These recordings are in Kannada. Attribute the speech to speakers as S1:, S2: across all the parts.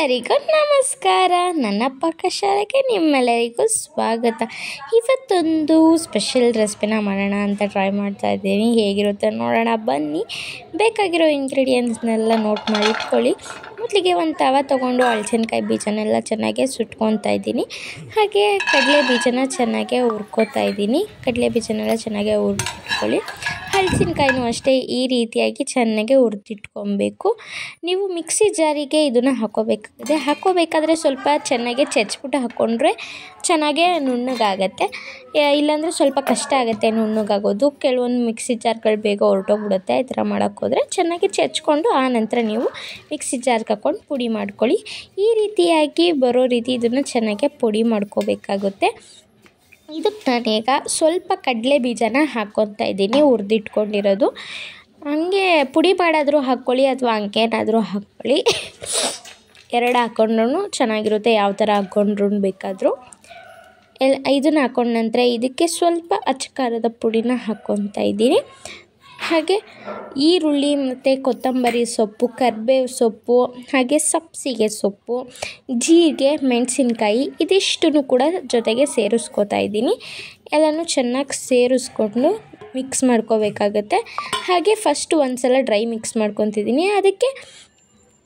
S1: ಎಲ್ಲರಿಗೂ ನಮಸ್ಕಾರ. ನನ್ನ ಪಾಕಶಾಲೆಗೆ ನಿಮ್ಮೆಲ್ಲರಿಗೂ ಸ್ವಾಗತ. ಇವತ್ತೊಂದು ಸ್ಪೆಷಲ್ ರೆಸಿಪಿನ ಮಾಡೋಣ ಅಂತ ಟ್ರೈ ಮಾಡ್ತಾ ಇದ್ದೀನಿ. ಹೇಗಿರುತ್ತೆ ನೋಡೋಣ ಬನ್ನಿ. ಬೇಕಾಗಿರೋ ಇಂಗ್ರೀಡಿಯೆಂಟ್ಸ್ನೆಲ್ಲ ನೋಟ್ ಮಾಡಿ ಇಟ್ಕೊಳ್ಳಿ. ಮೊದಲಿಗೆ ಒಂದು ತವ ತೊಗೊಂಡು ಹಲಸಿನಕಾಯಿ ಬೀಜನೆಲ್ಲ ಚೆನ್ನಾಗಿ ಸುಟ್ಕೊತಾ ಇದ್ದೀನಿ. ಹಾಗೆ ಕಡಲೆ ಬೀಜನ ಚೆನ್ನಾಗೆ ಹುರ್ಕೋತಾ ಇದ್ದೀನಿ. ಕಡಲೆ ಬೀಜನೆಲ್ಲ ಚೆನ್ನಾಗೆ ಹುರ್ಕೊಳ್ಳಿ. ಹಲಸಿನಕಾಯಿನೂ ಅಷ್ಟೇ ಈ ರೀತಿಯಾಗಿ ಚೆನ್ನಾಗಿ ಹುರಿದಿಟ್ಕೊಬೇಕು. ನೀವು ಮಿಕ್ಸಿ ಜಾರಿಗೆ ಇದನ್ನು ಹಾಕೋಬೇಕಾದ್ರೆ ಸ್ವಲ್ಪ ಚೆನ್ನಾಗಿ ಚಚ್ಬಿಟ್ಟು ಹಾಕ್ಕೊಂಡ್ರೆ ಚೆನ್ನಾಗೇ ನುಣ್ಣಗಾಗತ್ತೆ. ಇಲ್ಲಾಂದರೆ ಸ್ವಲ್ಪ ಕಷ್ಟ ಆಗುತ್ತೆ ನುಣ್ಣಗಾಗೋದು. ಕೆಲವೊಂದು ಮಿಕ್ಸಿ ಜಾರ್ಗಳು ಬೇಗ ಹೊರಟೋಗ್ಬಿಡುತ್ತೆ. ಈ ಥರ ಮಾಡೋಕ್ಕೋದ್ರೆ ಚೆನ್ನಾಗಿ ಚಚ್ಕೊಂಡು ಆ ನಂತರ ನೀವು ಮಿಕ್ಸಿ ಜಾರ್ಗೆ ಹಾಕ್ಕೊಂಡು ಪುಡಿ ಮಾಡ್ಕೊಳ್ಳಿ. ಈ ರೀತಿಯಾಗಿ ಬರೋ ರೀತಿ ಇದನ್ನು ಚೆನ್ನಾಗಿ ಪುಡಿ ಮಾಡ್ಕೋಬೇಕಾಗುತ್ತೆ. ಇದಕ್ಕೆ ನಾನೀಗ ಸ್ವಲ್ಪ ಕಡಲೆ ಬೀಜನ ಹಾಕ್ಕೊತಾ ಇದ್ದೀನಿ, ಹುರಿದಿಟ್ಕೊಂಡಿರೋದು. ಹಂಗೆ ಪುಡಿ ಮಾಡಾದರೂ ಹಾಕ್ಕೊಳ್ಳಿ ಅಥವಾ ಹಂಗೇನಾದರೂ ಹಾಕ್ಕೊಳ್ಳಿ. ಎರಡು ಹಾಕ್ಕೊಂಡ್ರೂ ಚೆನ್ನಾಗಿರುತ್ತೆ, ಯಾವ ಥರ ಹಾಕ್ಕೊಂಡ್ರೂ ಬೇಕಾದರೂ. ಇದನ್ನು ಹಾಕ್ಕೊಂಡ ನಂತರ ಇದಕ್ಕೆ ಸ್ವಲ್ಪ ಅಚ್ಚ ಖಾರದ ಪುಡಿನ ಹಾಕ್ಕೊತಾ ಇದ್ದೀನಿ. ಹಾಗೆ ಈರುಳ್ಳಿ ಮತ್ತು ಕೊತ್ತಂಬರಿ ಸೊಪ್ಪು, ಕರಿಬೇವು ಸೊಪ್ಪು, ಹಾಗೆ ಸಬ್ಬಸಿಗೆ ಸೊಪ್ಪು, ಜೀರಿಗೆ, ಮೆಣಸಿನ್ಕಾಯಿ ಇದಿಷ್ಟನ್ನು ಕೂಡ ಜೊತೆಗೆ ಸೇರಿಸ್ಕೋತಾ ಇದ್ದೀನಿ. ಎಲ್ಲನೂ ಚೆನ್ನಾಗಿ ಸೇರಿಸ್ಕೊಂಡು ಮಿಕ್ಸ್ ಮಾಡ್ಕೋಬೇಕಾಗತ್ತೆ. ಹಾಗೆ ಫಸ್ಟು ಒಂದು ಸಲ ಡ್ರೈ ಮಿಕ್ಸ್ ಮಾಡ್ಕೊತಿದ್ದೀನಿ. ಅದಕ್ಕೆ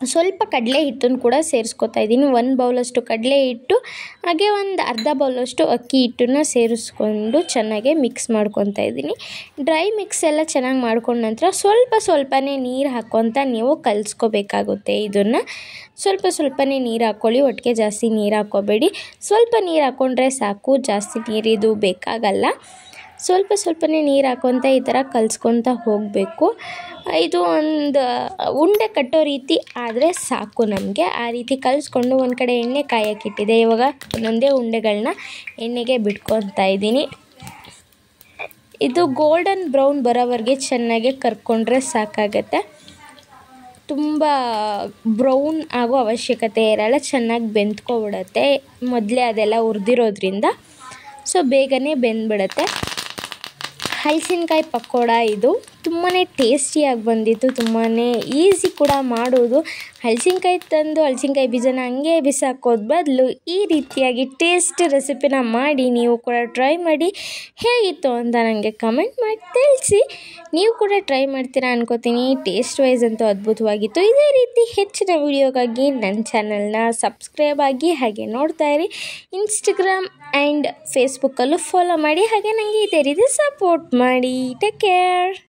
S1: ಸ್ವಲ್ಪ ಕಡಲೆ ಹಿಟ್ಟನ್ನು ಕೂಡ ಸೇರಿಸ್ಕೋತಾ ಇದ್ದೀನಿ. 1 ಬೌಲಷ್ಟು ಕಡಲೆ ಹಿಟ್ಟು, ಹಾಗೆ ಒಂದು ಅರ್ಧ ಬೌಲಷ್ಟು ಅಕ್ಕಿ ಹಿಟ್ಟನ್ನು ಸೇರಿಸ್ಕೊಂಡು ಚೆನ್ನಾಗಿ ಮಿಕ್ಸ್ ಮಾಡ್ಕೊತಾ ಇದ್ದೀನಿ. ಡ್ರೈ ಮಿಕ್ಸ್ ಎಲ್ಲ ಚೆನ್ನಾಗಿ ಮಾಡ್ಕೊಂಡ ನಂತರ ಸ್ವಲ್ಪನೇ ನೀರು ಹಾಕ್ಕೊತ ನೀವು ಕಲಿಸ್ಕೋಬೇಕಾಗುತ್ತೆ. ಇದನ್ನು ಸ್ವಲ್ಪನೇ ನೀರು ಹಾಕ್ಕೊಳ್ಳಿ, ಒಟ್ಟಿಗೆ ಜಾಸ್ತಿ ನೀರು ಹಾಕ್ಕೋಬೇಡಿ. ಸ್ವಲ್ಪ ನೀರು ಹಾಕ್ಕೊಂಡ್ರೆ ಸಾಕು, ಜಾಸ್ತಿ ನೀರಿದು ಬೇಕಾಗಲ್ಲ. ಸ್ವಲ್ಪನೇ ನೀರು ಹಾಕ್ಕೊತ ಈ ಥರ ಕಲಿಸ್ಕೊತ ಹೋಗಬೇಕು. ಇದು ಒಂದು ಉಂಡೆ ಕಟ್ಟೋ ರೀತಿ ಆದರೆ ಸಾಕು ನಮಗೆ. ಆ ರೀತಿ ಕಲಿಸ್ಕೊಂಡು ಒಂದು ಕಡೆ ಎಣ್ಣೆ ಕಾಯಕ್ಕಿಟ್ಟಿದೆ. ಇವಾಗ ಒಂದೊಂದೇ ಉಂಡೆಗಳನ್ನ ಎಣ್ಣೆಗೆ ಬಿಟ್ಕೊತಾ ಇದ್ದೀನಿ. ಇದು ಗೋಲ್ಡನ್ ಬ್ರೌನ್ ಬರೋವರೆಗೆ ಚೆನ್ನಾಗಿ ಕರ್ಕೊಂಡ್ರೆ ಸಾಕಾಗತ್ತೆ. ತುಂಬ ಬ್ರೌನ್ ಆಗೋ ಅವಶ್ಯಕತೆ ಇರಲ್ಲ, ಚೆನ್ನಾಗಿ ಬೆಂದ್ಕೊಬಿಡುತ್ತೆ. ಮೊದಲೇ ಅದೆಲ್ಲ ಹುರಿದಿರೋದ್ರಿಂದ ಬೇಗನೆ ಬೆಂದ್ಬಿಡುತ್ತೆ. ಹಲಸಿನಕಾಯಿ ಪಕೋಡ ಇದು ತುಂಬಾ ಟೇಸ್ಟಿಯಾಗಿ ಬಂದಿತ್ತು, ತುಂಬಾ ಈಸಿ ಕೂಡ ಮಾಡೋದು. ಹಲಸಿನಕಾಯಿ ಬೀಜನ ಹಂಗೆ ಬಿಸಾಕೋದು ಬದಲು ಈ ರೀತಿಯಾಗಿ ಟೇಸ್ಟ್ ರೆಸಿಪಿನ ಮಾಡಿ ನೀವು ಕೂಡ ಟ್ರೈ ಮಾಡಿ. ಹೇಗಿತ್ತು ಅಂತ ನನಗೆ ಕಮೆಂಟ್ ಮಾಡಿ ತಿಳಿಸಿ. ನೀವು ಕೂಡ ಟ್ರೈ ಮಾಡ್ತೀರಾ ಅನ್ಕೋತೀನಿ. ಟೇಸ್ಟ್ ವೈಸ್ ಅಂತೂ ಅದ್ಭುತವಾಗಿತ್ತು. ಇದೇ ರೀತಿ ಹೆಚ್ಚಿನ ವಿಡಿಯೋಗಾಗಿ ನನ್ನ ಚಾನಲ್ನ ಸಬ್ಸ್ಕ್ರೈಬ್ ಆಗಿ ಹಾಗೆ ನೋಡ್ತಾ ಇರಿ. ಇನ್ಸ್ಟಾಗ್ರಾಮ್ ಆ್ಯಂಡ್ ಫೇಸ್ಬುಕ್ಕಲ್ಲೂ ಫಾಲೋ ಮಾಡಿ. ಹಾಗೆ ನನಗೆ ಇದೇ ರೀತಿ ಸಪೋರ್ಟ್ ಮಾಡಿ. Take care.